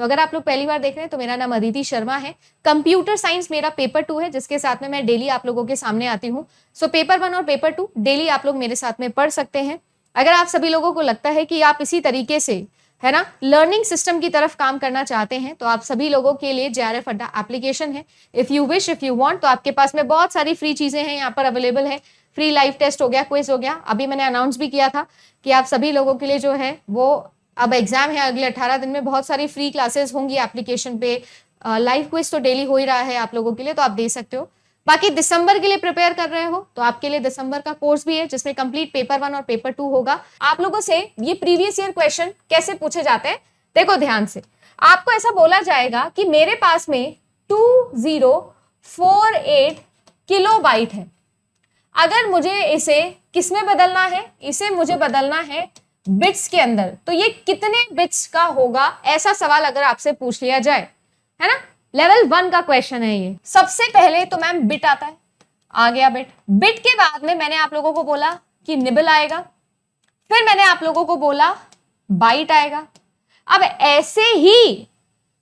तो अगर आप लोग पहली बार देख रहे हैं तो मेरा नाम अदिति शर्मा है। कंप्यूटर साइंस मेरा पेपर 2 है, जिसके साथ में मैं डेली आप लोगों के सामने आती हूँ। सो पेपर 1 और पेपर 2 डेली आप लोग मेरे साथ में पढ़ सकते हैं। अगर आप सभी लोगों को लगता है कि आप इसी तरीके से, है ना, लर्निंग सिस्टम की तरफ काम करना चाहते हैं, तो आप सभी लोगों के लिए JRF अड्डा एप्लीकेशन है। If you wish, if you want, तो आपके पास में बहुत सारी फ्री चीजें हैं यहाँ पर अवेलेबल है। फ्री लाइव टेस्ट हो गया, क्विज हो गया, अभी मैंने अनाउंस भी किया था कि आप सभी लोगों के लिए जो है वो अब एग्जाम है, अगले 18 दिन में बहुत सारी फ्री क्लासेस होंगी एप्लीकेशन पे। लाइव क्विज तो डेली हो ही रहा है आप लोगों के लिए, तो आप दे सकते हो। बाकी दिसंबर के लिए प्रिपेयर कर रहे हो तो आपके लिए दिसंबर का कोर्स भी है, जिसमें कंप्लीट पेपर 1 और पेपर 2 होगा। आप लोगों से ये प्रीवियस ईयर क्वेश्चन कैसे पूछे जाते हैं, देखो ध्यान से। आपको ऐसा बोला जाएगा कि मेरे पास में 2048 किलोबाइट है। अगर मुझे इसे किसमें बदलना है, इसे मुझे बदलना है बिट्स के अंदर, तो ये कितने बिट्स का होगा, ऐसा सवाल अगर आपसे पूछ लिया जाए, है ना। लेवल 1 का क्वेश्चन है ये। सबसे पहले तो मैम बिट आता है, आ गया बिट। बिट के बाद में मैंने आप लोगों को बोला कि निबल आएगा, फिर मैंने आप लोगों को बोला बाइट आएगा। अब ऐसे ही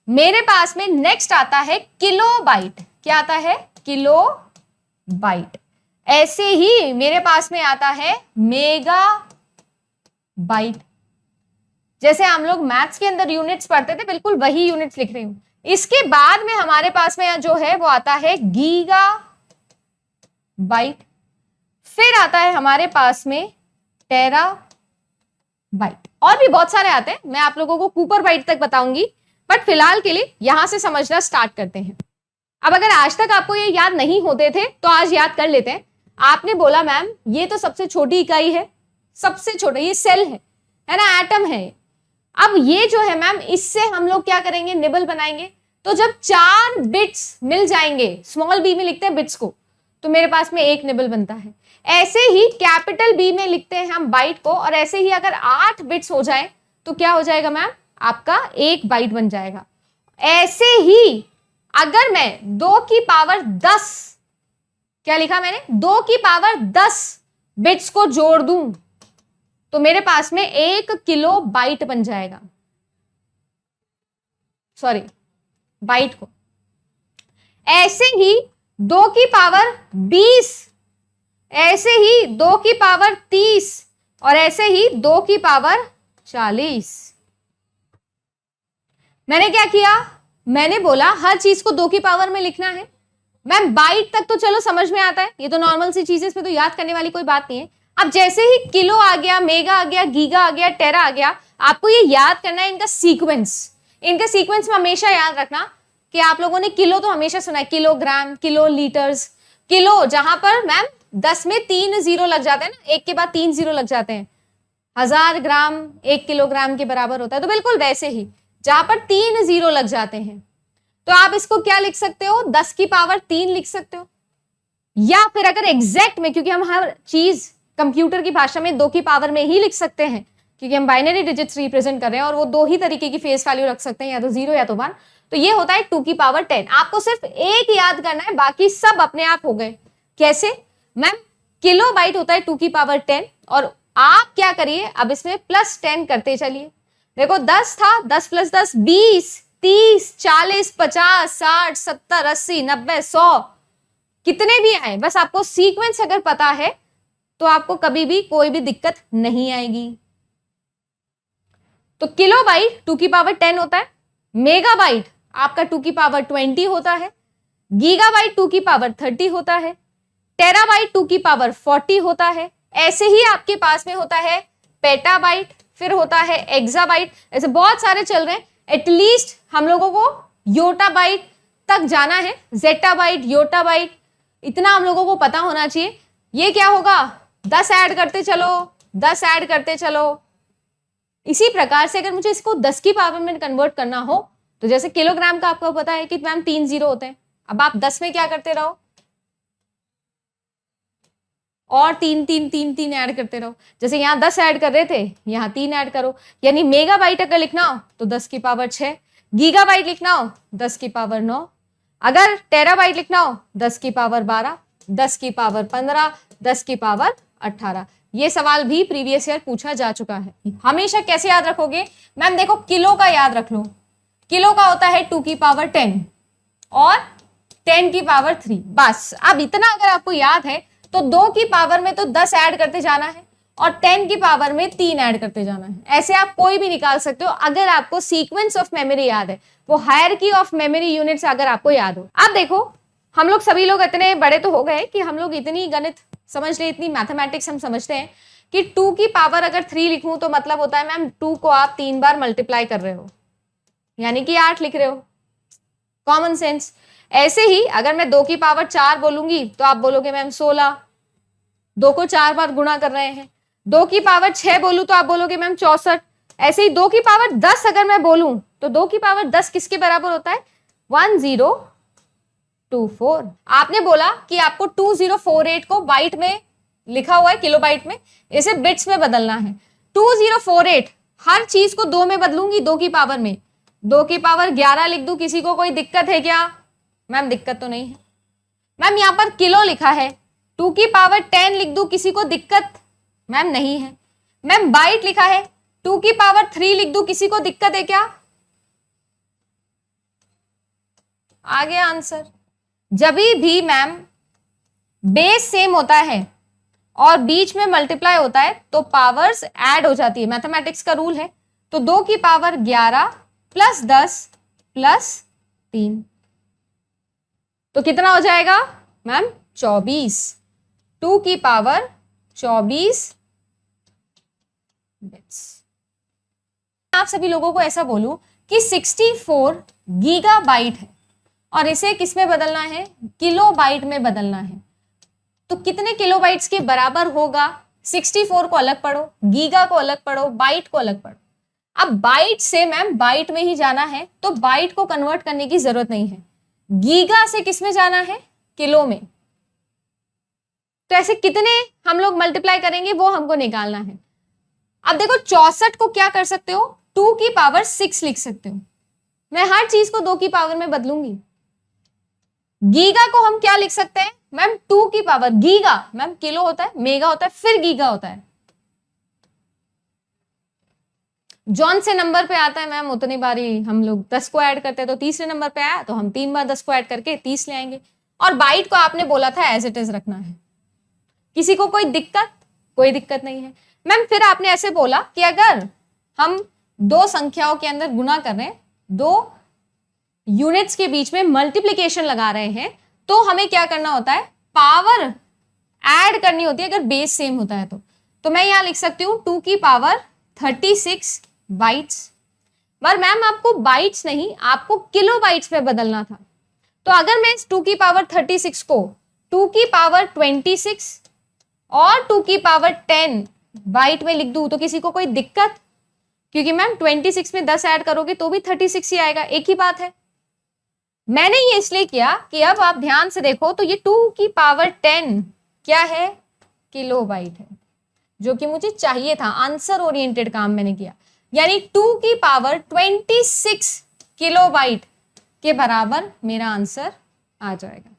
मेरे पास में नेक्स्ट आता है किलोबाइट। क्या आता है? किलोबाइट। ऐसे ही मेरे पास में आता है मेगा बाइट। जैसे हम लोग मैथ्स के अंदर यूनिट्स पढ़ते थे, बिल्कुल वही यूनिट्स लिख रही हूं। इसके बाद में हमारे पास में जो है वो आता है गीगा बाइट। फिर आता है हमारे पास में टेरा बाइट, और भी बहुत सारे आते हैं, मैं आप लोगों को कूपर बाइट तक बताऊंगी, बट फिलहाल के लिए यहां से समझना स्टार्ट करते हैं। अब अगर आज तक आपको ये याद नहीं होते थे तो आज याद कर लेते हैं। आपने बोला मैम ये तो सबसे छोटी इकाई है, सबसे छोटा ये सेल है ना, एटम है। अब ये जो है मैम, इससे हम लोग क्या करेंगे, निबल बनाएंगे। तो जब 4 बिट्स मिल जाएंगे, स्मॉल बी में लिखते हैं बिट्स को, तो मेरे पास में एक निबल बनता है। ऐसे ही कैपिटल बी में लिखते हैं हम बाइट को, और ऐसे ही अगर 8 बिट्स हो जाए तो क्या हो जाएगा मैम, आपका एक बाइट बन जाएगा। ऐसे ही अगर मैं 2 की पावर 10, क्या लिखा मैंने, 2 की पावर 10 बिट्स को जोड़ दूं तो मेरे पास में 1 किलो बाइट बन जाएगा। सॉरी, बाइट को। ऐसे ही 2 की पावर 20, ऐसे ही 2 की पावर 30, और ऐसे ही 2 की पावर 40। मैंने क्या किया, मैंने बोला हर चीज को 2 की पावर में लिखना है। मैम बाइट तक तो चलो समझ में आता है, ये तो नॉर्मल सी चीजें, इसमें तो याद करने वाली कोई बात नहीं है। अब जैसे ही किलो आ गया, मेगा आ गया, गीगा आ गया, टेरा आ गया, आपको ये याद करना है इनका सीक्वेंस। इनके सीक्वेंस में हमेशा याद रखना कि आप लोगों ने किलो तो हमेशा सुना है, किलोग्राम, किलो लीटर्स, किलो जहां पर मैम 10 में 3 जीरो लग जाते हैं ना, एक के बाद 3 जीरो लग जाते हैं। 1000 ग्राम 1 किलोग्राम के बराबर होता है, तो बिल्कुल वैसे ही जहां पर 3 जीरो लग जाते हैं, तो आप इसको क्या लिख सकते हो, 10 की पावर 3 लिख सकते हो। या फिर अगर एग्जैक्ट में, क्योंकि हम हर चीज कंप्यूटर की भाषा में 2 की पावर में ही लिख सकते हैं, क्योंकि हम बाइनरी डिजिट्स रिप्रेजेंट कर रहे हैं, और वो 2 ही तरीके की फेस वैल्यू रख सकते हैं, या तो 0 या तो 1। तो ये होता है 2 की पावर 10। आपको सिर्फ एक याद करना है, बाकी सब अपने आप हो गए। कैसे मैम, किलो बाइट होता है 2 की पावर 10, और आप क्या करिए, अब इसमें प्लस 10 करते चलिए। देखो 10 था, 10 प्लस 10 20, 30, 40, 50, 60, 70, 80, 90, 100, कितने भी आए, बस आपको सीक्वेंस अगर पता है तो आपको कभी भी कोई भी दिक्कत नहीं आएगी। तो किलो बाइट 2 की पावर 10 होता है, मेगा बाइट आपका 2 की पावर 20 होता है, गीगा बाइट 2 की पावर 30 होता है, टेरा बाइट 2 की पावर 40 होता है। ऐसे ही आपके पास में होता है पेटा बाइट, फिर होता है एक्सा बाइट, ऐसे बहुत सारे चल रहे हैं। एटलीस्ट हम लोगों को योटा बाइट तक जाना है, जेटा बाइट, योटा बाइट, इतना हम लोगों को पता होना चाहिए। ये क्या होगा, 10 ऐड करते चलो, 10 ऐड करते चलो। इसी प्रकार से अगर मुझे इसको 10 की पावर में कन्वर्ट करना हो, तो जैसे किलोग्राम का आपको पता है कि मैम 3 जीरो होते हैं, अब आप 10 में क्या करते रहो, और 3 3 3 3 ऐड करते रहो। जैसे यहाँ 10 ऐड कर रहे थे, यहाँ 3 ऐड करो। यानी मेगा बाइट अगर लिखना हो तो 10 की पावर 6, गीगा बाइट लिखना हो 10 की पावर 9, अगर टेरा बाइट लिखना हो 10 की पावर 12, 10 की पावर 15, 10 की पावर 18। ये सवाल भी प्रीवियस ईयर पूछा जा चुका है। हमेशा कैसे याद रखोगे मैम, देखो किलो का याद रख लो, किलो का होता है 2 की पावर 10 और 10 की पावर 3। बस अब इतना अगर आपको याद है तो 2 की पावर में तो 10 ऐड करते जाना है और 10 की पावर में 3 ऐड करते जाना है। ऐसे आप कोई भी निकाल सकते हो अगर आपको सीक्वेंस ऑफ मेमोरी याद है, वो हायरार्की ऑफ मेमोरी यूनिट्स अगर आपको याद हो। अब देखो हम लोग सभी लोग इतने बड़े तो हो गए कि हम लोग इतनी गणित समझ ले, इतनी मैथमेटिक्स हम समझते हैं कि 2 की पावर अगर 3 लिखूं तो मतलब होता है मैम 2 को आप 3 बार मल्टीप्लाई कर रहे हो, यानी कि 8 लिख रहे हो। Common sense. ऐसे ही अगर मैं 2 की पावर 4 बोलूंगी तो आप बोलोगे मैम 16, 2 को 4 बार गुणा कर रहे हैं। 2 की पावर 6 बोलूं तो आप बोलोगे मैम 64। ऐसे ही 2 की पावर 10 अगर मैं बोलूं तो 2 की पावर 10 किसके बराबर होता है? 1024। आपने बोला कि आपको 2048 को बाइट में लिखा हुआ है, किलोबाइट में, इसे बिट्स में बदलना है। 2048 हर चीज को 2 में बदलूंगी, 2 की पावर में। 2 की पावर 11 लिख दूं, किसी को कोई दिक्कत है क्या? मैम दिक्कत तो नहीं है। मैम यहां पर किलो लिखा है, 2 की पावर 10 लिख दूं, किसी को दिक्कत? मैम नहीं है। मैम बाइट लिखा है, 2 की पावर 3 लिख दूं, किसी को दिक्कत है क्या? आ गया आंसर। जब भी मैम बेस सेम होता है और बीच में मल्टीप्लाई होता है तो पावर्स ऐड हो जाती है, मैथमेटिक्स का रूल है। तो 2 की पावर 11 प्लस 10 प्लस 3 तो कितना हो जाएगा मैम? 24। 2 की पावर 24 बिट्स। आप सभी लोगों को ऐसा बोलूं कि 64 गीगाबाइट है और इसे किस में बदलना है? किलोबाइट में बदलना है। तो कितने किलोबाइट्स के बराबर होगा? 64 को अलग पढ़ो, गीगा को अलग पढ़ो, बाइट को अलग पढ़ो। अब बाइट से मैम बाइट में ही जाना है तो बाइट को कन्वर्ट करने की जरूरत नहीं है। गीगा से किस में जाना है? किलो में। तो ऐसे कितने हम लोग मल्टीप्लाई करेंगे वो हमको निकालना है। अब देखो 64 को क्या कर सकते हो? 2 की पावर 6 लिख सकते हो। मैं हर चीज को 2 की पावर में बदलूंगी। गीगा को हम क्या लिख सकते हैं मैम? 2 की पावर, गीगा मैम किलो होता है, मेगा होता है, फिर गीगा होता है। जॉन से नंबर पे आता है मैम उतनी बारी हम लोग 10 को ऐड करते हैं, तो तीसरे नंबर पे आया तो हम 3 बार 10 को ऐड करके 30 ले आएंगे। और बाइट को आपने बोला था एज इट इज रखना है। किसी को कोई दिक्कत? कोई दिक्कत नहीं है मैम। फिर आपने ऐसे बोला कि अगर हम 2 संख्याओं के अंदर गुणा कर रहे हैं, 2 यूनिट्स के बीच में मल्टीप्लीकेशन लगा रहे हैं, तो हमें क्या करना होता है? पावर ऐड करनी होती है अगर बेस सेम होता है तो मैं यहां लिख सकती हूं 2 की पावर 36 बाइट्स। पर मैम आपको बाइट्स नहीं, आपको किलो बाइट्स में बदलना था। तो अगर मैं इस 2 की पावर 36 को 2 की पावर 26 और 2 की पावर 10 बाइट में लिख दूं तो किसी को कोई दिक्कत? क्योंकि मैम 26 में 10 ऐड करोगे तो भी 36 ही आएगा, एक ही बात है। मैंने ये इसलिए किया कि अब आप ध्यान से देखो तो ये 2 की पावर 10 क्या है? किलो बाइट है, जो कि मुझे चाहिए था। आंसर ओरिएंटेड काम मैंने किया, यानी 2 की पावर 26 किलो बाइट के बराबर मेरा आंसर आ जाएगा।